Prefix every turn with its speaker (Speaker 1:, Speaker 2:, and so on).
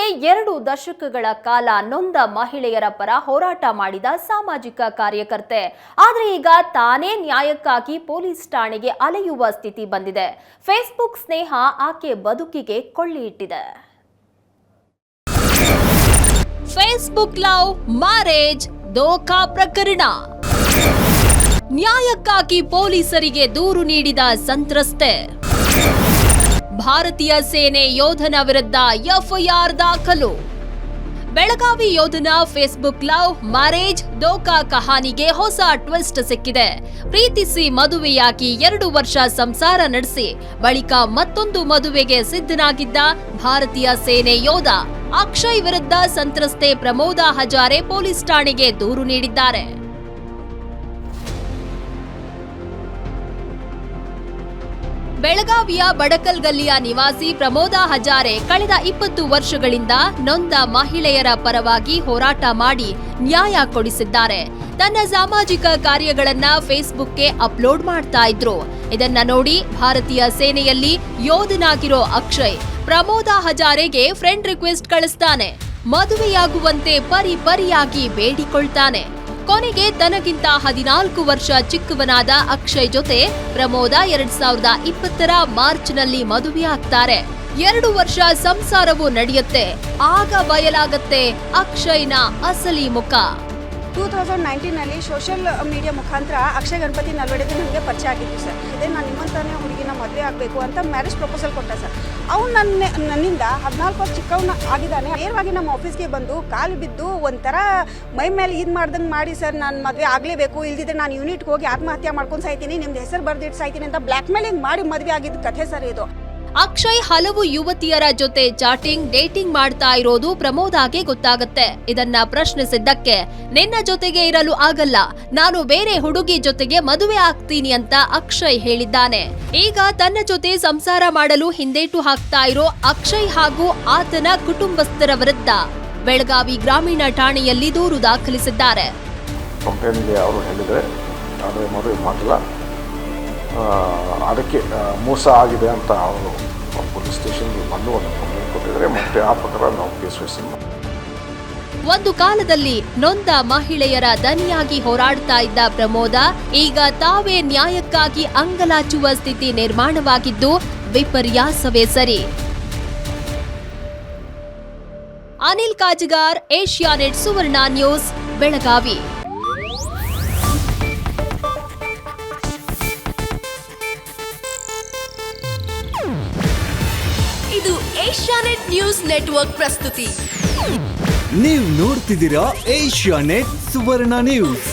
Speaker 1: 2 ದಶಕಗಳ ಕಾಲ ನೊಂದ ಮಹಿಳೆಯರ ಪರ ಹೋರಾಟ ಮಾಡಿದ ಸಾಮಾಜಿಕ ಕಾರ್ಯಕರ್ತೆ. ಆದರೆ ಈಗ ತಾನೇ ನ್ಯಾಯಕ್ಕಾಗಿ ಪೊಲೀಸ್ ಠಾಣೆಗೆ ಅಲೆಯುವ ಸ್ಥಿತಿ ಬಂದಿದೆ. ಫೇಸ್ಬುಕ್ ಸ್ನೇಹ ಆಕೆ ಬದುಕಿಗೆ ಕೊಳ್ಳಿ ಇಟ್ಟಿದೆ. ಫೇಸ್ಬುಕ್ ಲವ್ ಮ್ಯಾರೇಜ್ ದೋಖಾ ಪ್ರಕರಣ. ನ್ಯಾಯಕ್ಕಾಗಿ ಪೊಲೀಸರಿಗೆ ದೂರು ನೀಡಿದ ಸಂತ್ರಸ್ತೆ. ಭಾರತೀಯ ಸೇನೆ ಯೋಧನ ವಿರುದ್ಧ ಎಫ್ಐಆರ್ ದಾಖಲು. ಬೆಳಗಾವಿ ಯೋಧನ ಫೇಸ್ಬುಕ್ ಲವ್ ಮ್ಯಾರೇಜ್ ದೋಖಾ ಕಹಾನಿಗೆ ಹೊಸ ಟ್ವಿಸ್ಟ್ ಸಿಕ್ಕಿದೆ. ಪ್ರೀತಿಸಿ ಮದುವೆಯಾಗಿ 2 ವರ್ಷ ಸಂಸಾರ ನಡೆಸಿ ಬಳಿಕ ಮತ್ತೊಂದು ಮದುವೆಗೆ ಸಿದ್ಧನಾಗಿದ್ದ ಭಾರತೀಯ ಸೇನೆ ಯೋಧ ಅಕ್ಷಯ್ ವಿರುದ್ಧ ಸಂತ್ರಸ್ತೆ ಪ್ರಮೋದಾ ಹಜಾರೆ ಪೊಲೀಸ್ ಠಾಣೆಗೆ ದೂರು ನೀಡಿದ್ದಾರೆ. ಬೆಳಗಾವಿಯ ಬಡಕಲ್ ಗಲ್ಲಿಯ ನಿವಾಸಿ ಪ್ರಮೋದಾ ಹಜಾರೆ ಕಳೆದ 20 ವರ್ಷಗಳಿಂದ ನೊಂದ ಮಹಿಳೆಯರ ಪರವಾಗಿ ಹೋರಾಟ ಮಾಡಿ ನ್ಯಾಯ ಕೊಡಿಸಿದ್ದಾರೆ. ತನ್ನ ಸಾಮಾಜಿಕ ಕಾರ್ಯಗಳನ್ನ ಫೇಸ್ಬುಕ್ಗೆ ಅಪ್ಲೋಡ್ ಮಾಡ್ತಾ ಇದ್ರು. ಇದನ್ನ ನೋಡಿ ಭಾರತೀಯ ಸೇನೆಯಲ್ಲಿ ಯೋಧನಾಗಿರೋ ಅಕ್ಷಯ್ ಪ್ರಮೋದಾ ಹಜಾರೆಗೆ ಫ್ರೆಂಡ್ ರಿಕ್ವೆಸ್ಟ್ ಕಳಿಸ್ತಾನೆ. ಮದುವೆಯಾಗುವಂತೆ ಪರಿಯಾಗಿ ಬೇಡಿಕೊಳ್ತಾನೆ. ಕೊನೆಗೆ ತನಗಿಂತ 14 ವರ್ಷ ಚಿಕ್ಕವನಾದ ಅಕ್ಷಯ್ ಜೊತೆ ಪ್ರಮೋದಾ 2020ರ ಮಾರ್ಚ್ನಲ್ಲಿ ಮದುವೆಯಾಗ್ತಾರೆ. 2 ವರ್ಷ ಸಂಸಾರವೂ ನಡೆಯುತ್ತೆ. ಆಗ ಬಯಲಾಗತ್ತೆ ಅಕ್ಷಯ್ನ ಅಸಲಿ ಮುಖ.
Speaker 2: 2019ನಲ್ಲಿ ಸೋಷಿಯಲ್ ಮೀಡಿಯಾ ಮುಖಾಂತರ ಅಕ್ಷಯ್ ಗಣಪತಿ ನಲ್ವಡಿಗೆ ನನಗೆ ಪರಿಚಯ ಆಗಿತ್ತು ಸರ್. ಇದೇ ನಾನು ನಿಮ್ಮಂತಾನೆ ಹುಡುಗಿನ ಮದುವೆ ಆಗಬೇಕು ಅಂತ ಮ್ಯಾರೇಜ್ ಪ್ರಪೋಸಲ್ ಕೊಟ್ಟ ಸರ್. ಅವ್ನು ನನ್ನಿಂದ 14 ವರ್ಷ ಚಿಕ್ಕವನ್ನ ಆಗಿದ್ದಾನೆ. ನೇರವಾಗಿ ನಮ್ಮ ಆಫೀಸ್ಗೆ ಬಂದು ಕಾಲು ಬಿದ್ದು ಒಂಥರ ಮೈ ಮೇಲೆ ಇದು ಮಾಡ್ದಂಗೆ ಮಾಡಿ ಸರ್ ನಾನು ಮದುವೆ ಆಗಲೇಬೇಕು, ಇಲ್ದಿದ್ರೆ ನಾನು ಯೂನಿಟ್ಗೆ ಹೋಗಿ ಆತ್ಮಹತ್ಯೆ ಮಾಡ್ಕೊಂಡು ಸಾಯ್ತೀನಿ, ನಿಮ್ದು ಹೆಸರು ಬರ್ದಿಟ್ಟು ಸಾಯ್ತೀನಿ ಅಂತ ಬ್ಲ್ಯಾಕ್ ಮೇಲಿಂಗ್ ಮಾಡಿ ಮದುವೆ ಆಗಿದ್ದ ಕಥೆ ಸರ್ ಇದು.
Speaker 1: ಅಕ್ಷಯ್ ಹಲವು ಯುವತಿಯರ ಜೊತೆ ಚಾಟಿಂಗ್ ಡೇಟಿಂಗ್ ಮಾಡ್ತಾ ಇರೋದು ಪ್ರಮೋದಾಗೆ ಗೊತ್ತಾಗುತ್ತೆ. ಇದನ್ನ ಪ್ರಶ್ನಿಸಿದ್ದಕ್ಕೆ ನಿನ್ನ ಜೊತೆಗೆ ಇರಲು ಆಗಲ್ಲ, ನಾನು ಬೇರೆ ಹುಡುಗಿ ಜೊತೆಗೆ ಮದುವೆ ಆಗ್ತೀನಿ ಅಂತ ಅಕ್ಷಯ್ ಹೇಳಿದ್ದಾನೆ. ಈಗ ತನ್ನ ಜೊತೆ ಸಂಸಾರ ಮಾಡಲು ಹಿಂದೇಟು ಹಾಕ್ತಾ ಇರೋ ಅಕ್ಷಯ್ ಹಾಗೂ ಆತನ ಕುಟುಂಬಸ್ಥರ ವಿರುದ್ಧ ಬೆಳಗಾವಿ ಗ್ರಾಮೀಣ ಠಾಣೆಯಲ್ಲಿ ದೂರು ದಾಖಲಿಸಿದ್ದಾರೆ.
Speaker 3: ಅದಕ್ಕೆ ಮೋಸ ಆಗಿದೆ ಅಂತ ಅವರು ಪೊಲೀಸ್ ಸ್ಟೇಷನ್ಗೆ ಬಂದು ಒಂದು ಕಂಪ್ಲೇಂಟ್ ಕೊಟ್ಟಿದ್ದಾರೆ. ಮತ್ತೆ ಆ ಪ್ರಕಾರ ನಾವು ಕೇಸ್ ರಿಜಿಸ್ಟರ್ ಮಾಡಿ.
Speaker 1: ಒಂದು ಕಾಲದಲ್ಲಿ ನೊಂದ ಮಹಿಳೆಯರ ದನಿಯಾಗಿ ಹೋರಾಡ್ತಾ ಇದ್ದ ಪ್ರಮೋದಾ ಈಗ ತಾವೇ ನ್ಯಾಯಕ್ಕಾಗಿ ಅಂಗಲಾಚುವ ಸ್ಥಿತಿ ನಿರ್ಮಾಣವಾಗಿದ್ದು ವಿಪರ್ಯಾಸವೇ ಸರಿ. ಅನಿಲ್ ಕಾಜಗಾರ್, ಏಷ್ಯಾನೆಟ್ ಸುವರ್ಣ ನ್ಯೂಸ್, ಬೆಳಗಾವಿ.
Speaker 4: ಇದು ಏಷ್ಯಾನೆಟ್ ನ್ಯೂಸ್ ನೆಟ್ವರ್ಕ್ ಪ್ರಸ್ತುತಿ.
Speaker 5: ನೀವು ನೋಡ್ತಿದ್ದೀರಾ ಏಷ್ಯಾನೆಟ್ ಸುವರ್ಣ ನ್ಯೂಸ್.